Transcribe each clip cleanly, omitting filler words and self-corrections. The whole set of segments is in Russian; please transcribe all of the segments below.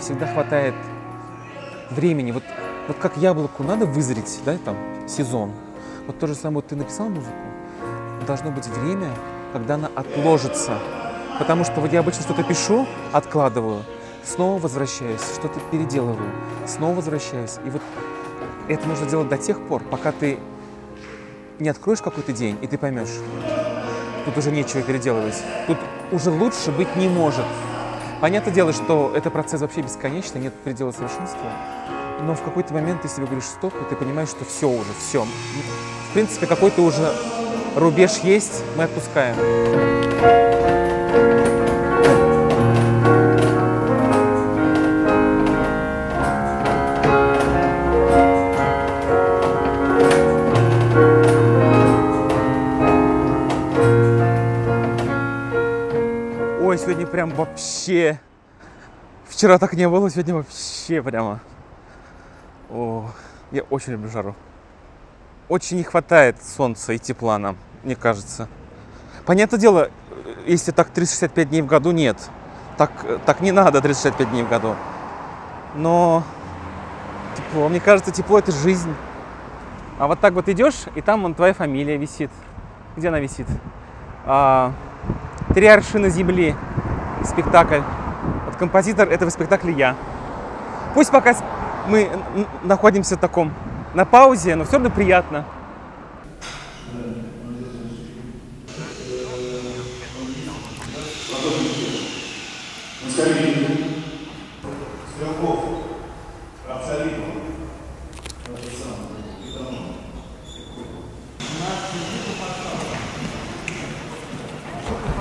Всегда хватает времени. Вот как яблоку надо вызреть, да, там, сезон. Вот то же самое, вот ты написал музыку, должно быть время, когда она отложится. Потому что вот я обычно что-то пишу, откладываю, снова возвращаюсь, что-то переделываю, снова возвращаюсь. И вот это нужно делать до тех пор, пока ты не откроешь какой-то день, и ты поймешь, тут уже нечего переделывать, тут уже лучше быть не может. Понятное дело, что это процесс вообще бесконечный, нет предела совершенства, но в какой-то момент ты себе говоришь стоп, и ты понимаешь, что все уже, все. В принципе, какой-то уже рубеж есть, мы отпускаем. Ой, сегодня прям вообще. Вчера так не было, сегодня вообще прямо. О, я очень люблю жару. Очень не хватает солнца и тепла нам, мне кажется. Понятное дело, если так 365 дней в году, нет. Так не надо 365 дней в году. Но тепло, мне кажется, тепло — это жизнь. А вот так вот идешь, и там вон твоя фамилия висит. Где она висит? «Три аршина земли» спектакль. Вот композитор этого спектакля я. Пусть пока мы находимся в таком на паузе, но все равно приятно.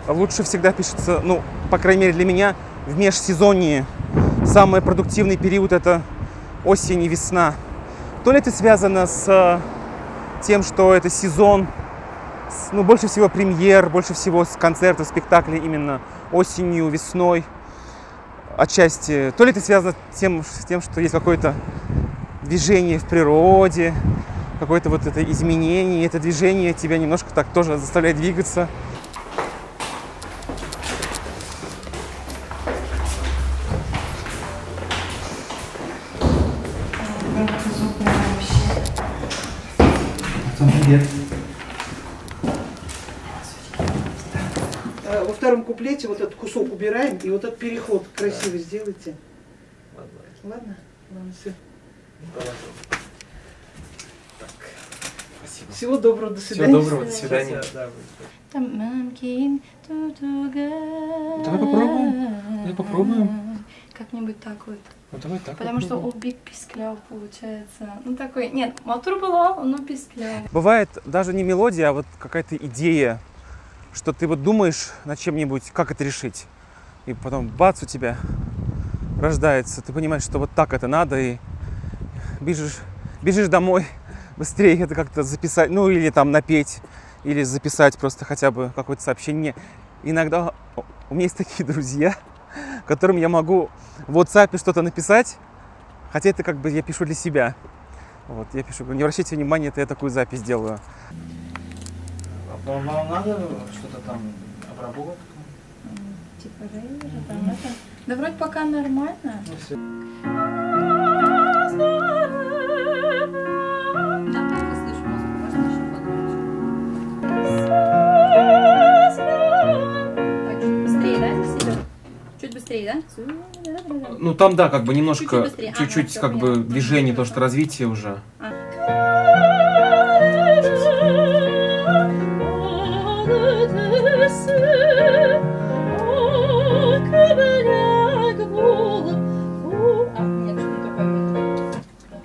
Лучше всегда пишется, ну, по крайней мере для меня, в межсезонье. Самый продуктивный период — это осень и весна. То ли это связано с тем, что это сезон, ну, больше всего премьер, больше всего с концертов, спектаклей именно осенью, весной отчасти. То ли это связано с тем, что есть какое-то движение в природе, какое-то вот это изменение, это движение тебя немножко так тоже заставляет двигаться. Привет. Во втором куплете вот этот кусок убираем, и вот этот переход красиво сделайте. Ладно? Ладно, все. Спасибо. Всего доброго, до свидания. Всего доброго, до свидания. Давай попробуем. Как-нибудь так вот. Ну, давай так. Потому что убик пискляв получается. Ну такой, нет, мотор было, но пискляв. Бывает даже не мелодия, а вот какая-то идея, что ты вот думаешь над чем-нибудь, как это решить. И потом бац, у тебя рождается. Ты понимаешь, что вот так это надо, и бежишь домой быстрее это как-то записать, ну или там напеть, или записать просто хотя бы какое-то сообщение. Иногда у меня есть такие друзья, которым я могу в WhatsApp что-то написать, хотя это как бы я пишу для себя. Вот, я пишу, не обращайте внимания, это я такую запись делаю. Вам надо что-то там обработать? Типа рейвера, там это. Да вроде пока нормально. Ну, все. Да, плохо слышу музыку, можно еще погромче. Так, чуть быстрее, да, здесь идет? Чуть быстрее, да? Ну там да, как бы немножко, Чуть-чуть чуть-чуть ага, как бы поняла. движение, то что развитие уже.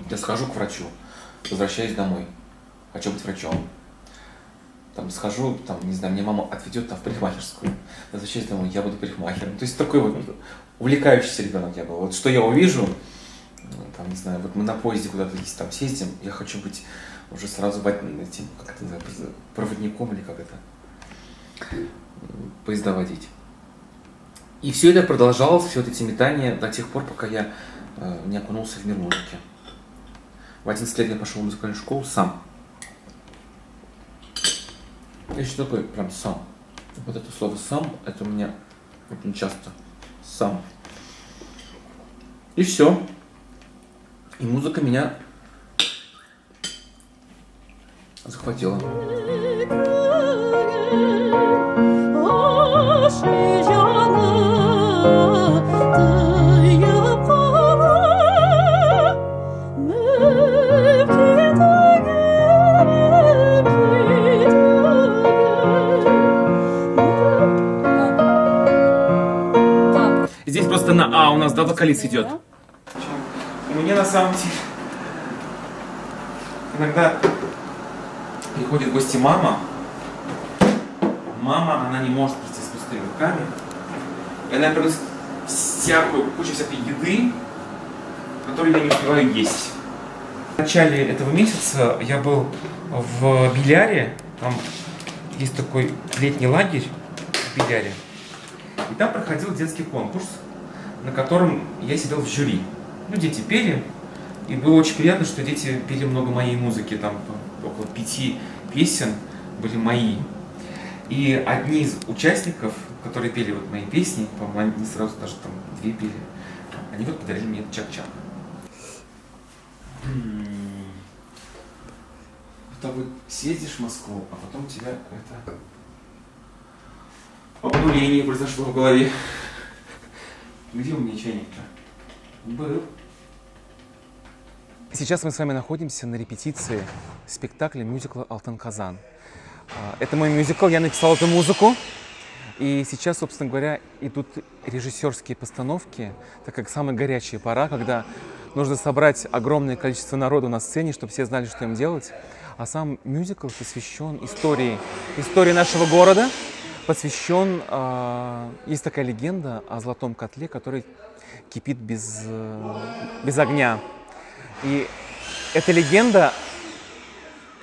Я схожу к врачу, возвращаюсь домой. Хочу быть врачом. Там схожу, там, не знаю, мне мама отведет там в парикмахерскую. Возвращаюсь домой, я буду парикмахером. То есть такой вот увлекающийся ребенок я был. Вот что я увижу, там, не знаю, вот мы на поезде куда-то там съездим, я хочу быть уже сразу этим, как это называется, проводником или как это, поезда водить. И все это продолжалось, все эти метания до тех пор, пока я не окунулся в мир музыки. В 11 лет я пошел в музыкальную школу сам. Я еще такой прям сам. Вот это слово «сам» это у меня очень часто сам. И все. И музыка меня захватила. Здесь просто на А у нас, да, вокалист идет. У меня на самом деле иногда приходит в гости мама. Мама, она не может прийти с пустыми руками. И она приносит кучу всякой еды, которую я не успеваю есть. В начале этого месяца я был в Беляре. Там есть такой летний лагерь в Беляре. И там проходил детский конкурс, на котором я сидел в жюри. Ну, дети пели, и было очень приятно, что дети пели много моей музыки, там около 5 песен были мои. И одни из участников, которые пели вот мои песни, по-моему, они сразу даже там 2 пели, они вот подарили мне чак-чак. Вот вот съездишь в Москву, а потом у тебя это обнуление произошло в голове. Где у меня чайник-то? Был. Сейчас мы с вами находимся на репетиции спектакля мюзикла «Алтын Казан». Это мой мюзикл, я написал эту музыку. И сейчас, собственно говоря, идут режиссерские постановки, так как самая горячая пора, когда нужно собрать огромное количество народу на сцене, чтобы все знали, что им делать. А сам мюзикл посвящен истории нашего города, посвящен, есть такая легенда о золотом котле, который кипит без огня. И эта легенда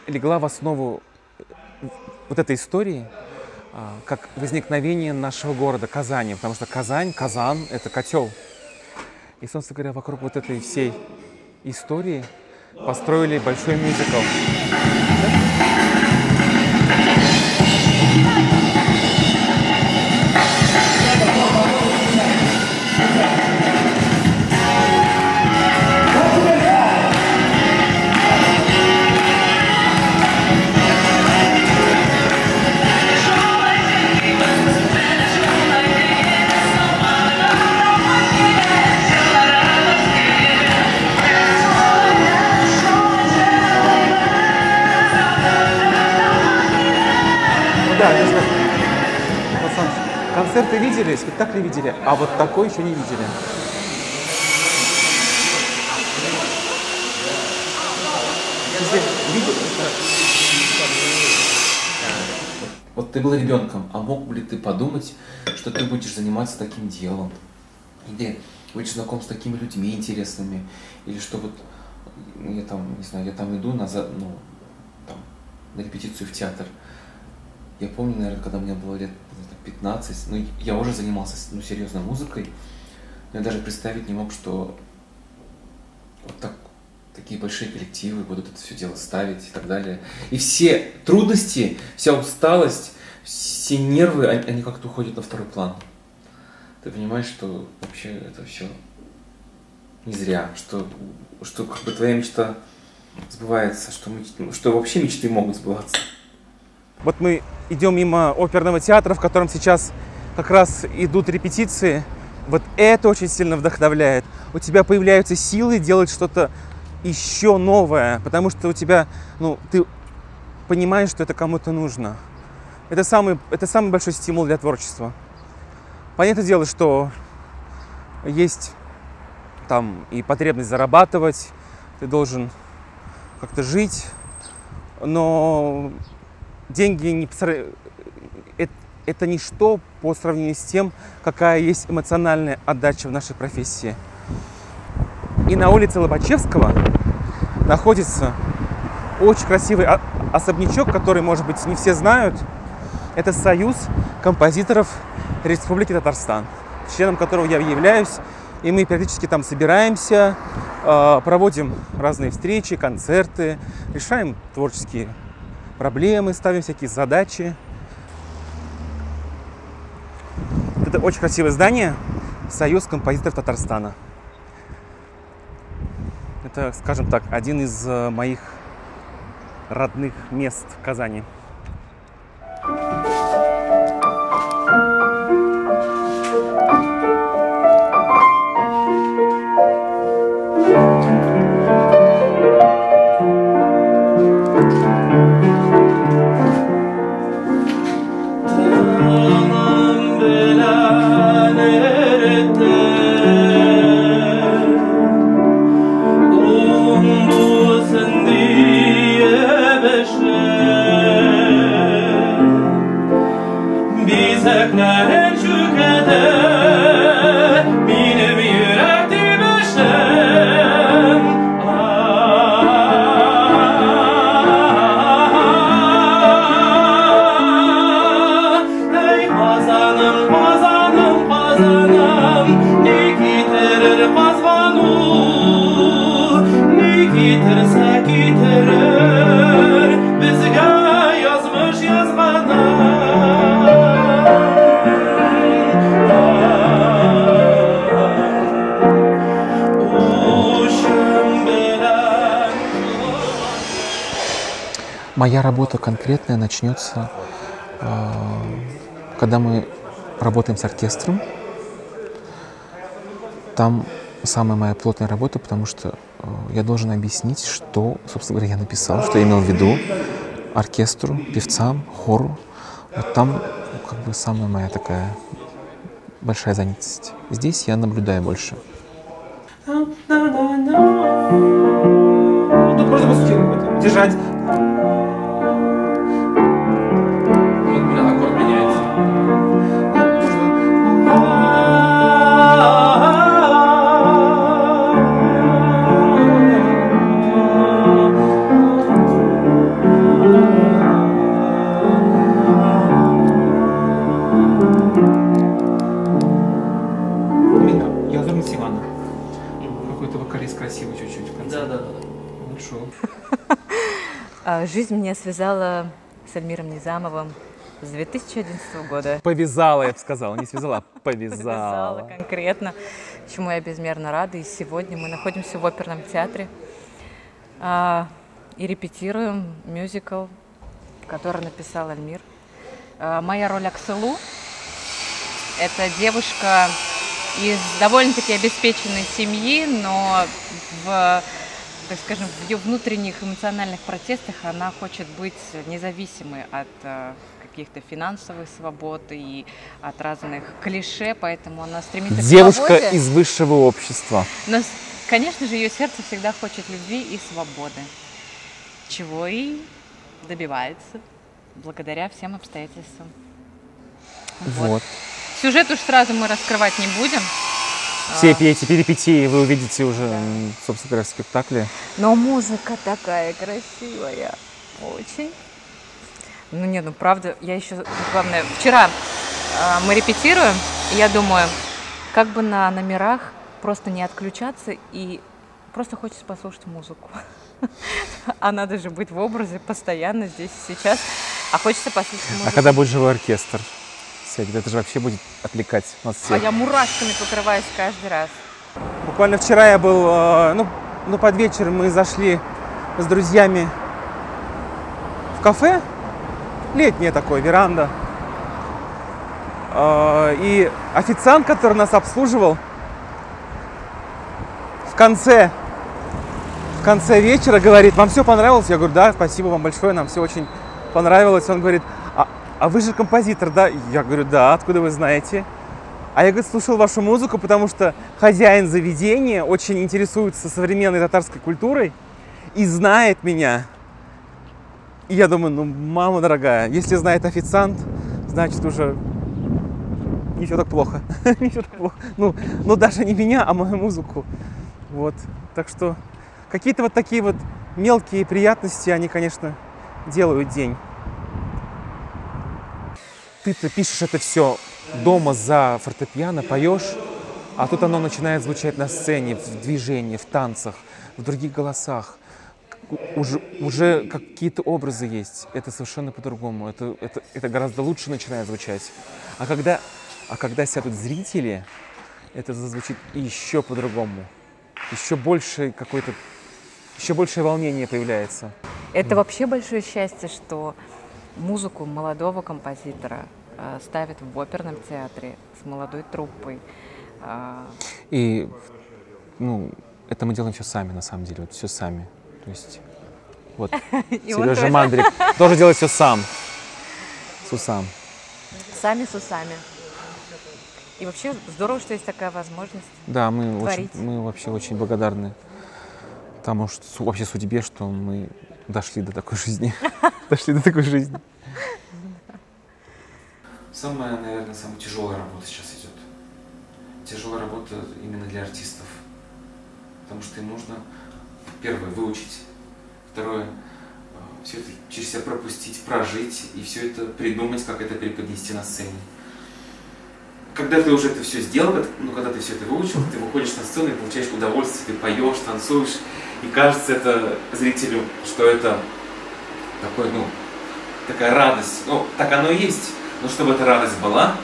легла в основу вот этой истории, как возникновение нашего города Казани, потому что Казань, Казан – это котел. И, собственно говоря, вокруг вот этой всей истории построили большой мюзикл. Да, концерты видели, спектакли видели, а вот такой еще не видели. Вот ты был ребенком, а мог бы ли ты подумать, что ты будешь заниматься таким делом? Или будешь знаком с такими людьми интересными? Или что вот, я там, не знаю, я там иду на репетицию в театр. Я помню, наверное, когда мне было лет 15, ну, я уже занимался, ну, серьезно музыкой. Я даже представить не мог, что вот такие большие коллективы будут это все дело ставить и так далее. И все трудности, вся усталость, все нервы, они как-то уходят на второй план. Ты понимаешь, что вообще это все не зря, что как бы твоя мечта сбывается, что вообще мечты могут сбываться. Вот мы идем мимо оперного театра, в котором сейчас как раз идут репетиции. Вот это очень сильно вдохновляет. У тебя появляются силы делать что-то еще новое, потому что у тебя, ну, ты понимаешь, что это кому-то нужно. Это самый большой стимул для творчества. Понятное дело, что есть там и потребность зарабатывать, ты должен как-то жить, но деньги не, это ничто по сравнению с тем, какая есть эмоциональная отдача в нашей профессии. И на улице Лобачевского находится очень красивый особнячок, который, может быть, не все знают. Это Союз композиторов Республики Татарстан, членом которого я являюсь. И мы периодически там собираемся, проводим разные встречи, концерты, решаем творческие проблемы, ставим всякие задачи. Это очень красивое здание, Союз композиторов Татарстана. Это, скажем так, один из моих родных мест в Казани. Моя работа конкретная начнется, когда мы работаем с оркестром. Там самая моя плотная работа, потому что я должен объяснить, что, собственно говоря, я написал, что я имел в виду оркестру, певцам, хору. Вот там как бы самая моя такая большая занятость. Здесь я наблюдаю больше. Тут просто по держать. Жизнь меня связала с Эльмиром Низамовым с 2011 года. Повязала, я бы сказала, не связала, а повязала. Повязала конкретно, чему я безмерно рада. И сегодня мы находимся в оперном театре и репетируем мюзикл, который написал Эльмир. Моя роль Акселу – это девушка из довольно-таки обеспеченной семьи, но так скажем, в ее внутренних эмоциональных протестах она хочет быть независимой от каких-то финансовых свобод и от разных клише, поэтому она стремится к свободе. Девушка из высшего общества. Но, конечно же, ее сердце всегда хочет любви и свободы, чего и добивается благодаря всем обстоятельствам. Вот. Сюжет уж сразу мы раскрывать не будем. Все эти перипетии вы увидите уже, собственно говоря, в спектакле. Но музыка такая красивая. Очень. Ну нет, ну правда, я еще, главное, вчера мы репетируем, и я думаю, как бы на номерах просто не отключаться и просто хочется послушать музыку. А надо же быть в образе постоянно здесь и сейчас, а хочется послушать музыку. А когда будет живой оркестр? Это же вообще будет отвлекать нас всех. А я мурашками покрываюсь каждый раз. Буквально вчера я был, под вечер мы зашли с друзьями в кафе. Летняя такое, веранда. И официант, который нас обслуживал, в конце вечера говорит: вам все понравилось? Я говорю: да, спасибо вам большое, нам все очень понравилось. Он говорит: а вы же композитор, да? Я говорю: да, откуда вы знаете? А я, говорит, слушал вашу музыку, потому что хозяин заведения очень интересуется современной татарской культурой и знает меня. И я думаю, ну, мама дорогая, если знает официант, значит уже не все так плохо. Не всё так плохо. Ну, даже не меня, а мою музыку. Вот. Так что какие-то вот такие вот мелкие приятности, они, конечно, делают день. Ты-то пишешь это все дома за фортепиано, поешь, а тут оно начинает звучать на сцене, в движении, в танцах, в других голосах. Уже какие-то образы есть. Это совершенно по-другому. Это гораздо лучше начинает звучать. А когда сядут зрители, это зазвучит еще по-другому. Еще большее волнение появляется. Это вообще большое счастье, что музыку молодого композитора ставят в оперном театре с молодой труппой. И это мы делаем все сами, на самом деле, вот все сами. То есть, вот, Сережа Мандрик тоже делает все сам, с усам. Сами с усами. И вообще здорово, что есть такая возможность. Да, мы творить. Мы вообще очень благодарны тому, что вообще судьбе, что мы дошли до такой жизни. Дошли до такой жизни. Наверное, самая тяжелая работа сейчас идет. Тяжелая работа именно для артистов. Потому что им нужно, первое, выучить, второе, все это через себя пропустить, прожить и все это придумать, как это преподнести на сцене. Когда ты уже это все сделал, когда ты все это выучил, ты выходишь на сцену и получаешь удовольствие, ты поешь, танцуешь, и кажется это зрителю, что это такая радость. Так оно и есть. Но чтобы эта радость была,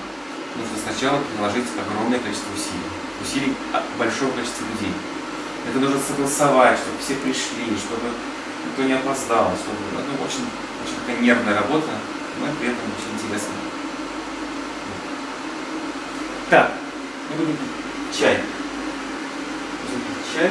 нужно сначала приложить огромное количество усилий большого количества людей. Это нужно согласовать, чтобы все пришли, чтобы никто не опоздал, чтобы очень такая нервная работа, но при этом очень интересная. Так, мы будем пить чай. Будем пить чай.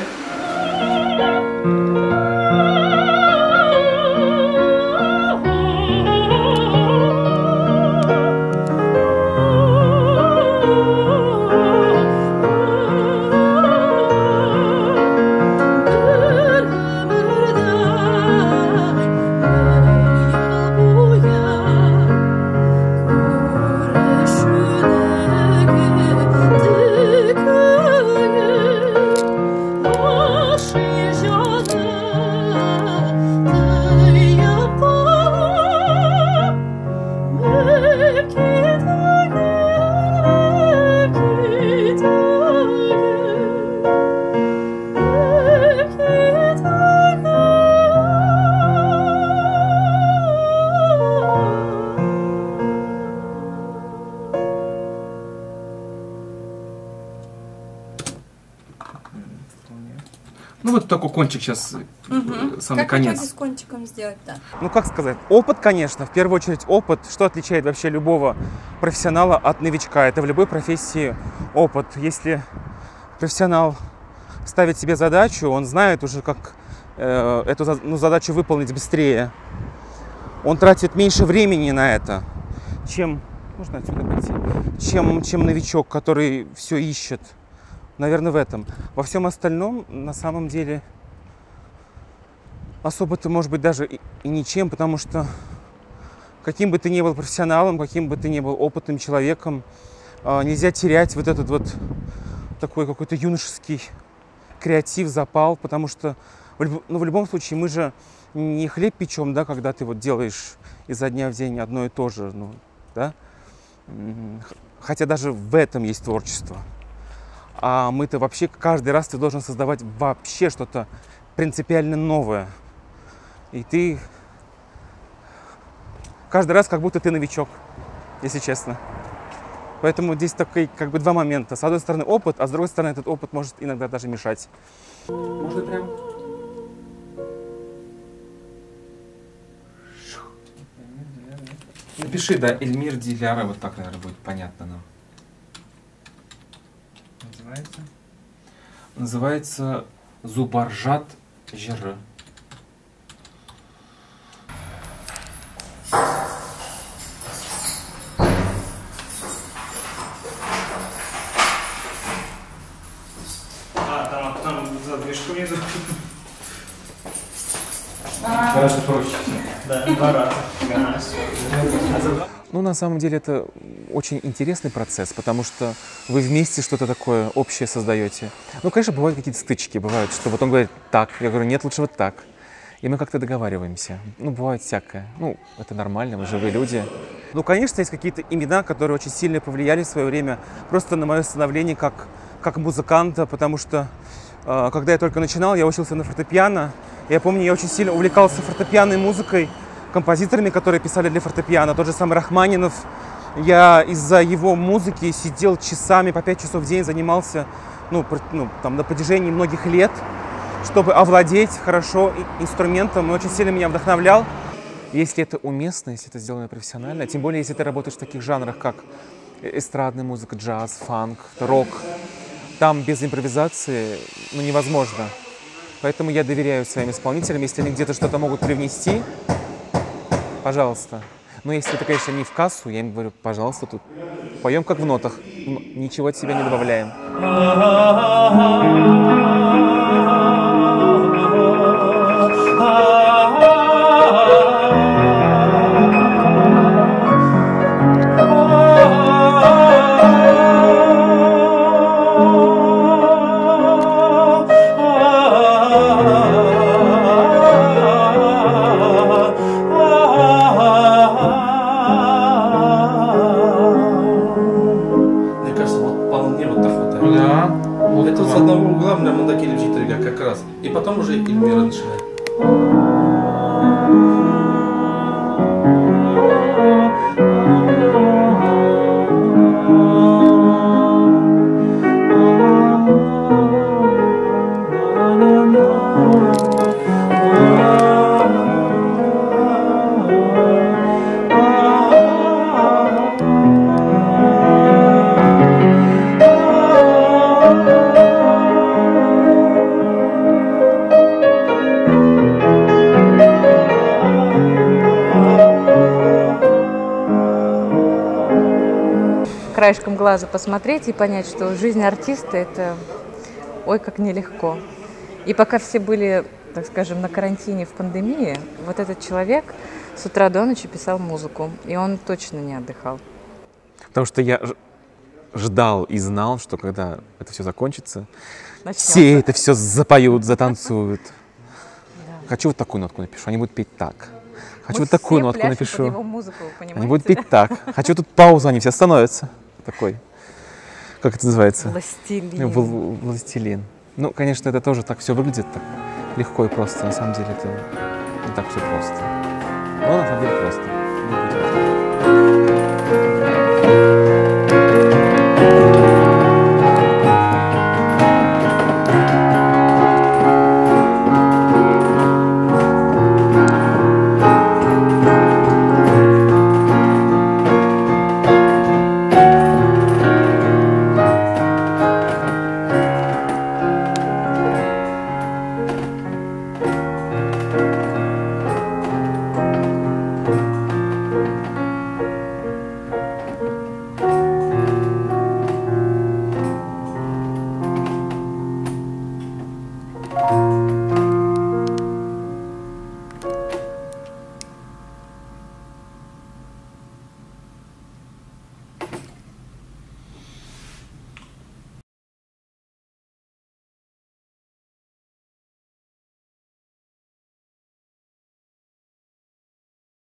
Вот такой кончик сейчас, самый конец. Как с кончиком сделать-то? Как сказать, опыт, конечно, в первую очередь опыт. Что отличает вообще любого профессионала от новичка? Это в любой профессии опыт. Если профессионал ставит себе задачу, он знает уже, как эту задачу выполнить быстрее. Он тратит меньше времени на это, чем новичок, который все ищет. Наверное, в этом. Во всем остальном, на самом деле, особо-то, может быть, даже и ничем, потому что каким бы ты ни был профессионалом, каким бы ты ни был опытным человеком, нельзя терять вот этот вот такой какой-то юношеский креатив, запал, потому что в любом случае мы же не хлеб печем, да, когда ты вот делаешь изо дня в день одно и то же, да? Хотя даже в этом есть творчество. А мы-то вообще каждый раз ты должен создавать вообще что-то принципиально новое. И ты каждый раз как будто ты новичок, если честно. Поэтому здесь такие два момента. С одной стороны опыт, а с другой стороны этот опыт может иногда даже мешать. Можно прям... Напиши, да, Эльмир Диляра, вот так, наверное, будет понятно нам. Называется Зубаржат Жиры. Гораздо проще. Да, 2 раза. Ну, на самом деле, это очень интересный процесс, потому что вы вместе что-то такое общее создаете. Ну, конечно, бывают какие-то стычки, бывают, что вот он говорит так, я говорю, нет, лучше вот так. И мы как-то договариваемся. Ну, бывает всякое. Ну, это нормально, мы живые люди. Ну, конечно, есть какие-то имена, которые очень сильно повлияли в свое время просто на мое становление как музыканта, потому что, когда я только начинал, я учился на фортепиано. Я помню, я очень сильно увлекался фортепианной музыкой, композиторами, которые писали для фортепиано. Тот же самый Рахманинов. Я из-за его музыки сидел часами, по 5 часов в день занимался, там, на протяжении многих лет, чтобы овладеть хорошо инструментом. Он очень сильно меня вдохновлял. Если это уместно, если это сделано профессионально, тем более, если ты работаешь в таких жанрах, как эстрадная музыка, джаз, фанк, рок, там без импровизации невозможно. Поэтому я доверяю своим исполнителям. Если они где-то что-то могут привнести, пожалуйста. Но если это, конечно, не в кассу, я им говорю, пожалуйста, тут поем как в нотах, ничего от себя не добавляем. Это с одного угла на Мандакеле Вчитрига как раз. И потом уже Эльмира начинает. Краешком глаза посмотреть и понять, что жизнь артиста – это ой, как нелегко. И пока все были, так скажем, на карантине в пандемии, вот этот человек с утра до ночи писал музыку, и он точно не отдыхал. Потому что я ждал и знал, что когда это все закончится, Начнется. все это все запоют, затанцуют. Да. Хочу вот такую нотку напишу, они будут петь так. Хочу Мы вот такую все нотку пляшем напишу. под его музыку, вы понимаете? Они будут петь так. Хочу тут паузу, они все становятся. Такой, как это называется? Властелин. Властелин. Ну, конечно, это тоже так все выглядит так легко и просто. На самом деле это не так все просто. Но на самом деле просто. Thank